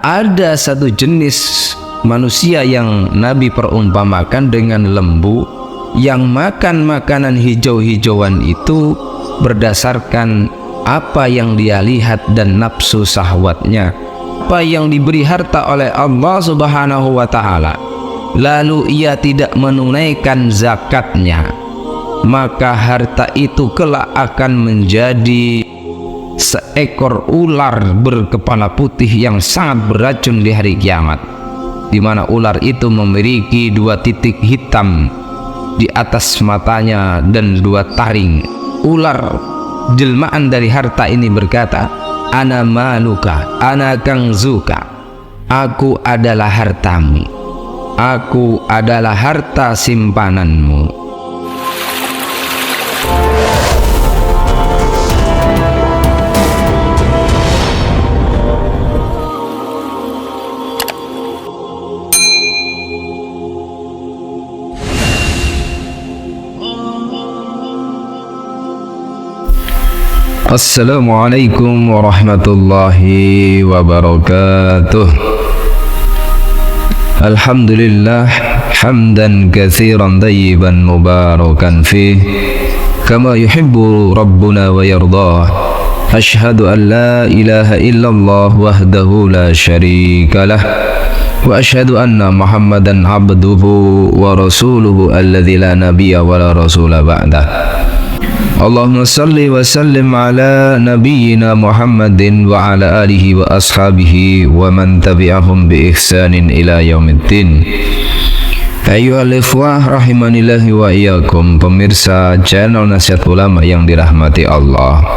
Ada satu jenis manusia yang Nabi perumpamakan dengan lembu yang makan makanan hijau-hijauan itu berdasarkan apa yang dia lihat dan nafsu syahwatnya. Apa yang diberi harta oleh Allah Subhanahu wa Ta'ala, lalu ia tidak menunaikan zakatnya, maka harta itu kelak akan menjadi seekor ular berkepala putih yang sangat beracun di hari kiamat, di mana ular itu memiliki 2 titik hitam di atas matanya dan 2 taring. Ular jelmaan dari harta ini berkata, "Ana maluka, ana kangzuka." Aku adalah hartamu, aku adalah harta simpananmu. Assalamualaikum warahmatullahi wabarakatuh. Alhamdulillah hamdan katsiran tayyiban mubarakan fih kama yuhibbu rabbuna wa yardah. Ashhadu an la ilaha illallah wahdahu la syarika lah wa ashhadu anna Muhammadan abduhu wa rasuluhu alladzi la nabiyya wa la rasula ba'dah. Allahumma salli wa sallim ala nabiyyina Muhammadin wa ala alihi wa ashabihi wa man tabi'ahum bi ihsanin ila yaumiddin. Ayyuhal ikhwah rahimanillahi wa iyyakum, pemirsa channel Nasihat Ulama yang dirahmati Allah.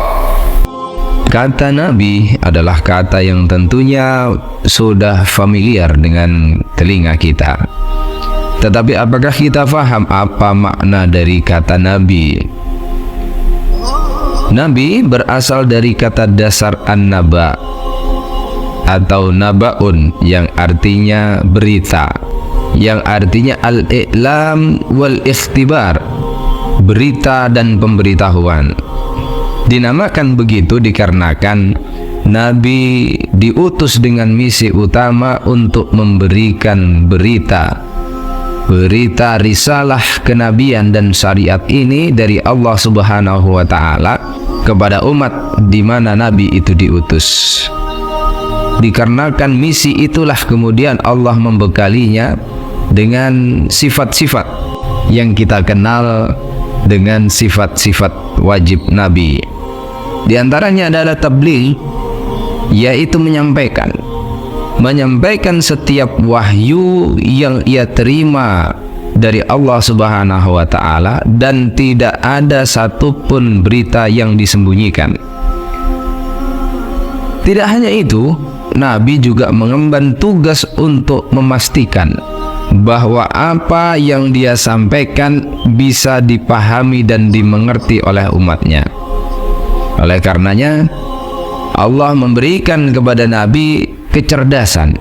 Kata Nabi adalah kata yang tentunya sudah familiar dengan telinga kita. Tetapi apakah kita faham apa makna dari kata Nabi? Nabi berasal dari kata dasar an-naba atau nabaun yang artinya berita, yang artinya al-i'lam wal ikhtibar, berita dan pemberitahuan. Dinamakan begitu dikarenakan Nabi diutus dengan misi utama untuk memberikan berita risalah kenabian dan syariat ini dari Allah Subhanahu wa Ta'ala kepada umat di mana Nabi itu diutus. Dikarenakan misi itulah kemudian Allah membekalinya dengan sifat-sifat yang kita kenal dengan sifat-sifat wajib Nabi. Di antaranya adalah tabligh, yaitu menyampaikan setiap wahyu yang ia terima dari Allah Subhanahu wa Ta'ala, dan tidak ada satupun berita yang disembunyikan. Tidak hanya itu, Nabi juga mengemban tugas untuk memastikan bahwa apa yang dia sampaikan bisa dipahami dan dimengerti oleh umatnya. Oleh karenanya, Allah memberikan kepada Nabi kecerdasan,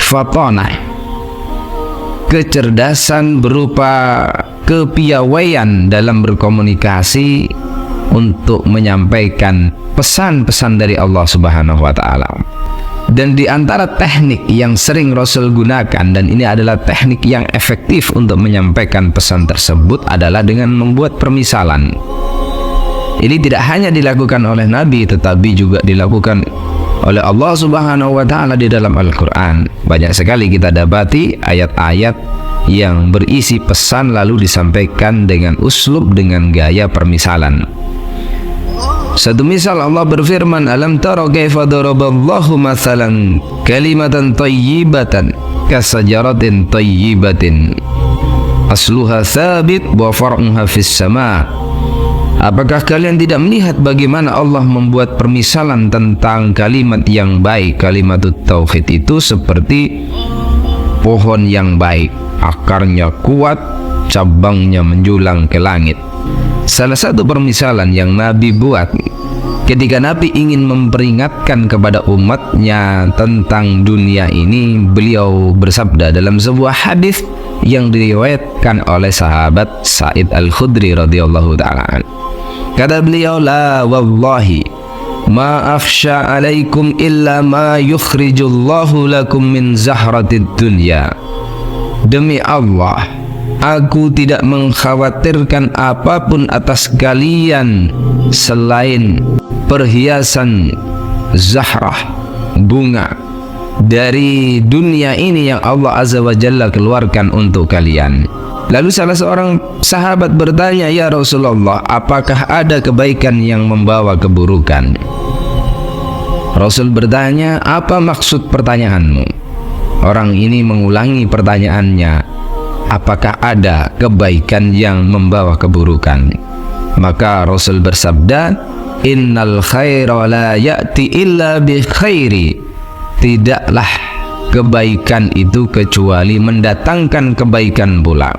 fatonah, kecerdasan berupa kepiawaian dalam berkomunikasi untuk menyampaikan pesan-pesan dari Allah Subhanahu wa Ta'ala. Dan di antara teknik yang sering Rasul gunakan, dan ini adalah teknik yang efektif untuk menyampaikan pesan tersebut, adalah dengan membuat permisalan. Ini tidak hanya dilakukan oleh Nabi, tetapi juga dilakukan oleh Allah Subhanahu wa Ta'ala di dalam Al-Quran. Banyak sekali kita dapati ayat-ayat yang berisi pesan lalu disampaikan dengan uslub, dengan gaya permisalan. Satu misal, Allah berfirman, "Alam tara kaifa daraballahu mathalan kalimatan thayyibatan kasajaratin thayyibatin asluha thabit wa far'uha fis sama'." Apakah kalian tidak melihat bagaimana Allah membuat permisalan tentang kalimat yang baik? Kalimat tauhid itu seperti pohon yang baik, akarnya kuat, cabangnya menjulang ke langit. Salah satu permisalan yang Nabi buat ketika Nabi ingin memperingatkan kepada umatnya tentang dunia ini, beliau bersabda dalam sebuah hadis yang diriwayatkan oleh sahabat Sa'id Al-Khudri radhiyallahu ta'ala. Kata beliau, "La wallahi ma akhsha alaikum illa ma yukhrijullahu lakum min zahratid dunya. Demi Allah, aku tidak mengkhawatirkan apapun atas kalian selain perhiasan zahrah, bunga dari dunia ini yang Allah Azza wa Jalla keluarkan untuk kalian. Lalu salah seorang sahabat bertanya, "Ya Rasulullah, apakah ada kebaikan yang membawa keburukan?" Rasul bertanya, "Apa maksud pertanyaanmu?" Orang ini mengulangi pertanyaannya, "Apakah ada kebaikan yang membawa keburukan?" Maka Rasul bersabda, "Innal khaira la ya'ti illa bi khairi." Tidaklah kebaikan itu kecuali mendatangkan kebaikan pula.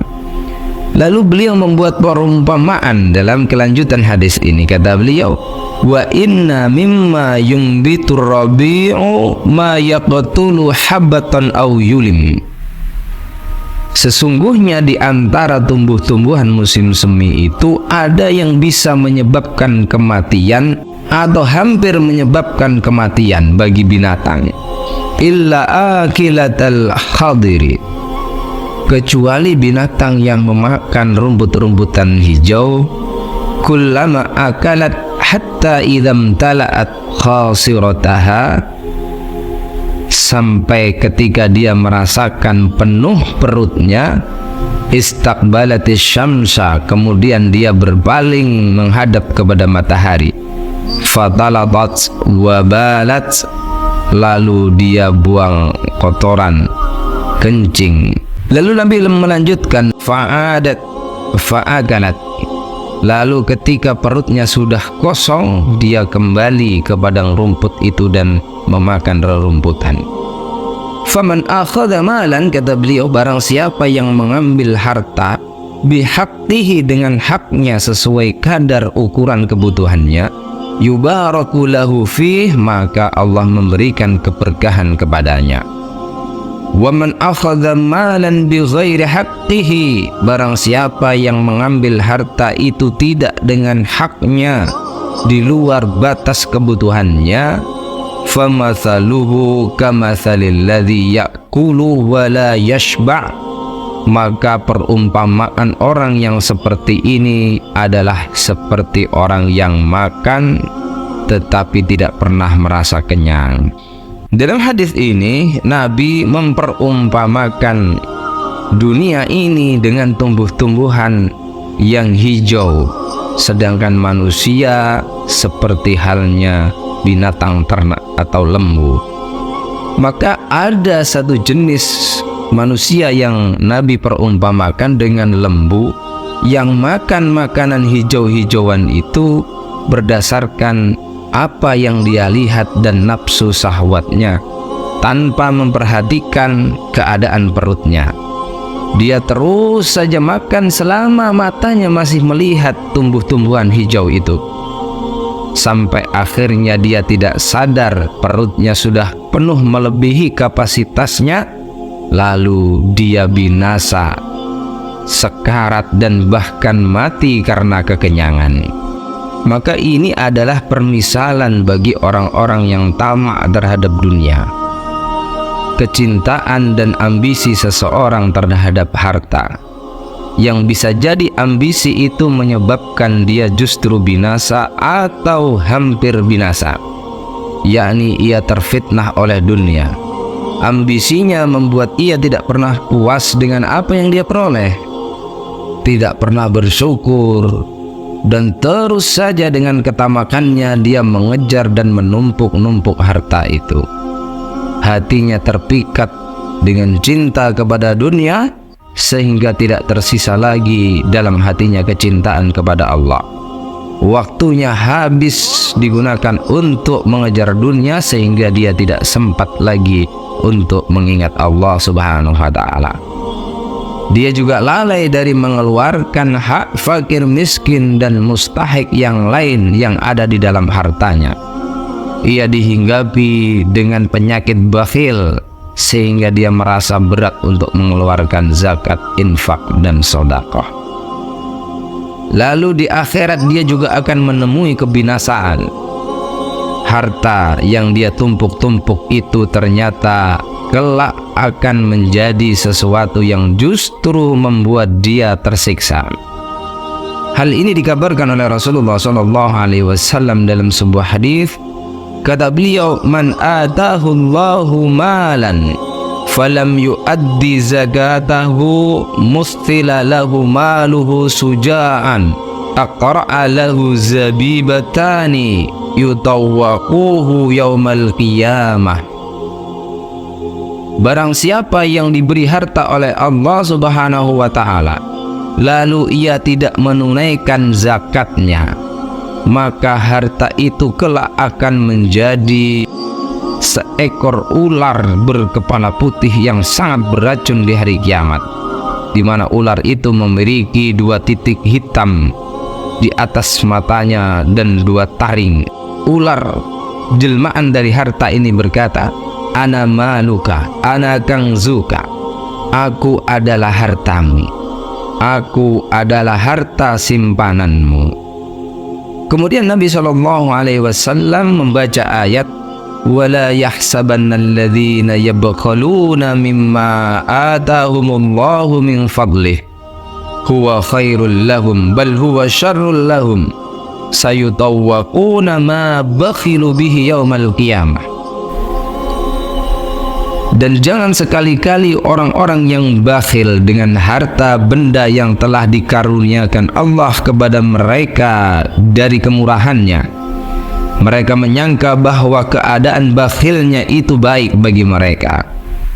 Lalu beliau membuat perumpamaan dalam kelanjutan hadis ini. Kata beliau, "Wa inna mimma yumbitur rabi'u ma yaqtulu habatan aw yulim." Sesungguhnya di antara tumbuh-tumbuhan musim semi itu ada yang bisa menyebabkan kematian atau hampir menyebabkan kematian bagi binatang. Illa akilatal khadiri, kecuali binatang yang memakan rumput-rumputan hijau. Kullama akalat hatta idam tala'at khasirataha, sampai ketika dia merasakan penuh perutnya. Istaqbalatis syamsa, kemudian dia berpaling menghadap kepada matahari. Fataladat wabalat, lalu dia buang kotoran, kencing. Lalu Nabi melanjutkan, fa'akalat, lalu ketika perutnya sudah kosong, dia kembali ke padang rumput itu dan memakan rerumputan. Faman akhadha malan, kata beliau, barang siapa yang mengambil harta bihaqtihi, dengan haknya sesuai kadar ukuran kebutuhannya, yubaraku lahu fih, maka Allah memberikan keberkahan kepadanya. Wa man akhadha malan bi ghairi haqqihi, barang siapa yang mengambil harta itu tidak dengan haknya, di luar batas kebutuhannya, famathaluhu kamathalil ladzi ya'kulu wa la yashba', maka perumpamaan orang yang seperti ini adalah seperti orang yang makan tetapi tidak pernah merasa kenyang. Dalam hadis ini Nabi memperumpamakan dunia ini dengan tumbuh-tumbuhan yang hijau, sedangkan manusia seperti halnya binatang ternak atau lembu. Maka ada satu jenis manusia yang Nabi perumpamakan dengan lembu, yang makan makanan hijau-hijauan itu berdasarkan apa yang dia lihat dan nafsu syahwatnya, tanpa memperhatikan keadaan perutnya. Dia terus saja makan selama matanya masih melihat tumbuh-tumbuhan hijau itu, sampai akhirnya dia tidak sadar perutnya sudah penuh melebihi kapasitasnya, lalu dia binasa, sekarat, dan bahkan mati karena kekenyangan. Maka ini adalah permisalan bagi orang-orang yang tamak terhadap dunia. Kecintaan dan ambisi seseorang terhadap harta, yang bisa jadi ambisi itu menyebabkan dia justru binasa atau hampir binasa, yakni ia terfitnah oleh dunia. Ambisinya membuat ia tidak pernah puas dengan apa yang dia peroleh, tidak pernah bersyukur, dan terus saja dengan ketamakannya dia mengejar dan menumpuk-numpuk harta itu. Hatinya terpikat dengan cinta kepada dunia, sehingga tidak tersisa lagi dalam hatinya kecintaan kepada Allah. Waktunya habis digunakan untuk mengejar dunia, sehingga dia tidak sempat lagi untuk mengingat Allah Subhanahu wa ta'ala. Dia juga lalai dari mengeluarkan hak fakir, miskin, dan mustahik yang lain yang ada di dalam hartanya. Ia dihinggapi dengan penyakit bakhil, sehingga dia merasa berat untuk mengeluarkan zakat, infak, dan sedekah. Lalu di akhirat dia juga akan menemui kebinasaan. harta yang dia tumpuk-tumpuk itu ternyata kelak akan menjadi sesuatu yang justru membuat dia tersiksa. Hal ini dikabarkan oleh Rasulullah SAW dalam sebuah hadis. Kata beliau, man atahu Allahu malan falam yuaddi zakatahu mustila lahu maluhu suja'an aqra'a lahu zabibatani yutawwaquhu yaumal qiyamah. Barang siapa yang diberi harta oleh Allah Subhanahu wa ta'ala lalu ia tidak menunaikan zakatnya, maka harta itu kelak akan menjadi seekor ular berkepala putih yang sangat beracun di hari kiamat, di mana ular itu memiliki 2 titik hitam di atas matanya dan 2 taring. Ular jelmaan dari harta ini berkata, ana maluka, ana kangzuka, aku adalah hartamu, aku adalah harta simpananmu. Kemudian Nabi SAW membaca ayat, wala yahsabanna alladhina yabkhaluna mimma atahumullahu min fadlih huwa khairul lahum bal huwa syarrul lahum sayutawwaquna ma bakhilu bihi yaumal qiyamah. Dan jangan sekali-kali orang-orang yang bakhil dengan harta benda yang telah dikaruniakan Allah kepada mereka dari kemurahannya. Mereka menyangka bahwa keadaan bakhilnya itu baik bagi mereka,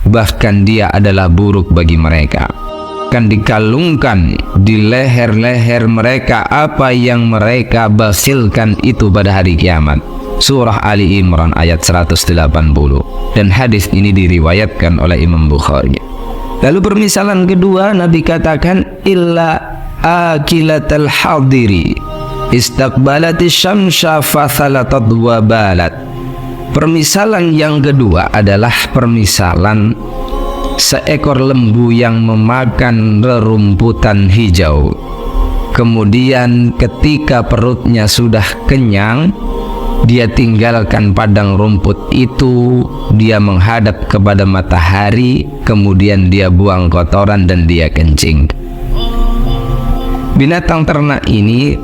bahkan dia adalah buruk bagi mereka. Akan dikalungkan di leher-leher mereka apa yang mereka bakhilkan itu pada hari kiamat. Surah Ali Imran ayat 180. Dan hadis ini diriwayatkan oleh Imam Bukhari. Lalu permisalan kedua, Nabi katakan, illa akilatal hadiri istaqbalatis syamsa fathalatat wa balat. Permisalan yang kedua adalah permisalan seekor lembu yang memakan rerumputan hijau. Kemudian ketika perutnya sudah kenyang, dia tinggalkan padang rumput itu, dia menghadap kepada matahari, kemudian dia buang kotoran dan dia kencing. Binatang ternak ini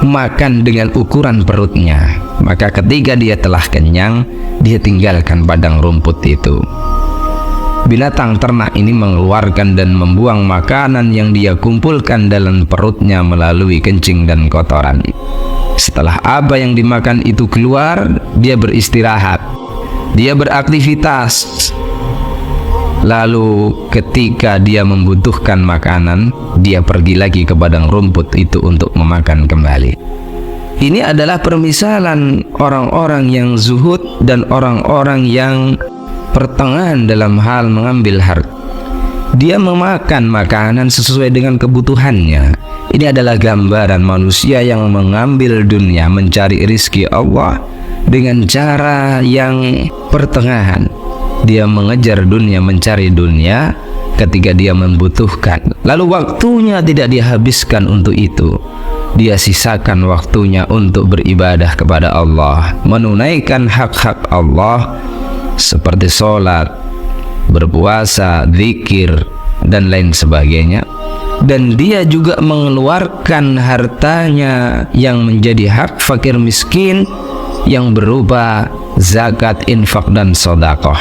makan dengan ukuran perutnya, maka ketika dia telah kenyang, dia tinggalkan padang rumput itu. Binatang ternak ini mengeluarkan dan membuang makanan yang dia kumpulkan dalam perutnya melalui kencing dan kotoran. Setelah apa yang dimakan itu keluar, dia beristirahat, dia beraktivitas. Lalu ketika dia membutuhkan makanan, dia pergi lagi ke padang rumput itu untuk memakan kembali. Ini adalah permisalan orang-orang yang zuhud dan orang-orang yang pertengahan dalam hal mengambil harta. Dia memakan makanan sesuai dengan kebutuhannya. Ini adalah gambaran manusia yang mengambil dunia, mencari rizki Allah dengan cara yang pertengahan. Dia mengejar dunia, mencari dunia ketika dia membutuhkan. Lalu waktunya tidak dihabiskan untuk itu. Dia sisakan waktunya untuk beribadah kepada Allah, menunaikan hak-hak Allah seperti sholat, berpuasa, zikir, dan lain sebagainya. Dan dia juga mengeluarkan hartanya yang menjadi hak fakir miskin yang berupa zakat, infak, dan sedekah.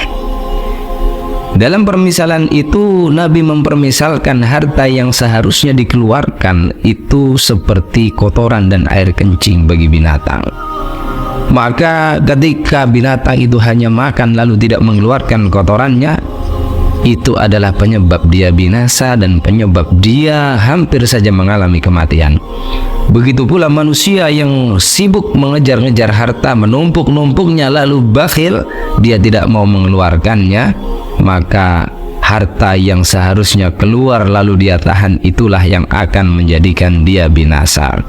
Dalam permisalan itu, Nabi mempermisalkan harta yang seharusnya dikeluarkan itu seperti kotoran dan air kencing bagi binatang. Maka ketika binatang itu hanya makan lalu tidak mengeluarkan kotorannya, itu adalah penyebab dia binasa dan penyebab dia hampir saja mengalami kematian. Begitu pula manusia yang sibuk mengejar-ngejar harta, menumpuk-numpuknya lalu bakhil, dia tidak mau mengeluarkannya, maka harta yang seharusnya keluar lalu dia tahan, itulah yang akan menjadikan dia binasa.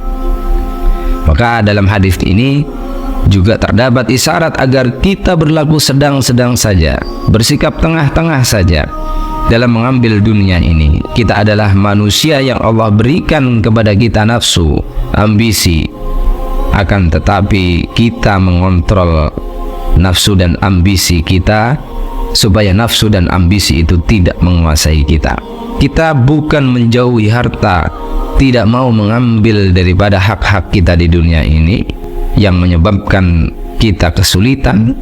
Maka dalam hadis ini juga terdapat isyarat agar kita berlaku sedang-sedang saja, bersikap tengah-tengah saja dalam mengambil dunia ini. Kita adalah manusia yang Allah berikan kepada kita nafsu, ambisi, akan tetapi kita mengontrol nafsu dan ambisi kita supaya nafsu dan ambisi itu tidak menguasai kita. Kita bukan menjauhi harta, tidak mau mengambil daripada hak-hak kita di dunia ini yang menyebabkan kita kesulitan,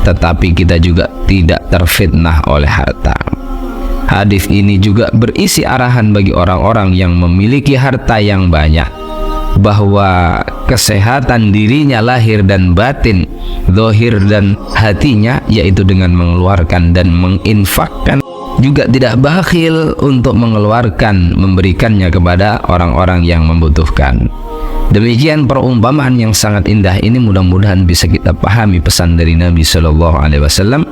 tetapi kita juga tidak terfitnah oleh harta. Hadis ini juga berisi arahan bagi orang-orang yang memiliki harta yang banyak, bahwa kesehatan dirinya lahir dan batin, zahir dan hatinya, yaitu dengan mengeluarkan dan menginfakkan, juga tidak bakhil untuk mengeluarkan, memberikannya kepada orang-orang yang membutuhkan. Demikian perumpamaan yang sangat indah ini, mudah-mudahan bisa kita pahami pesan dari Nabi sallallahu alaihi wasallam.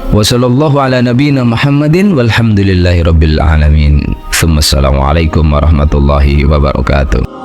Wa sallallahu ala nabiyina Muhammadin walhamdulillahi rabbil alamin. Assalamualaikum warahmatullahi wabarakatuh.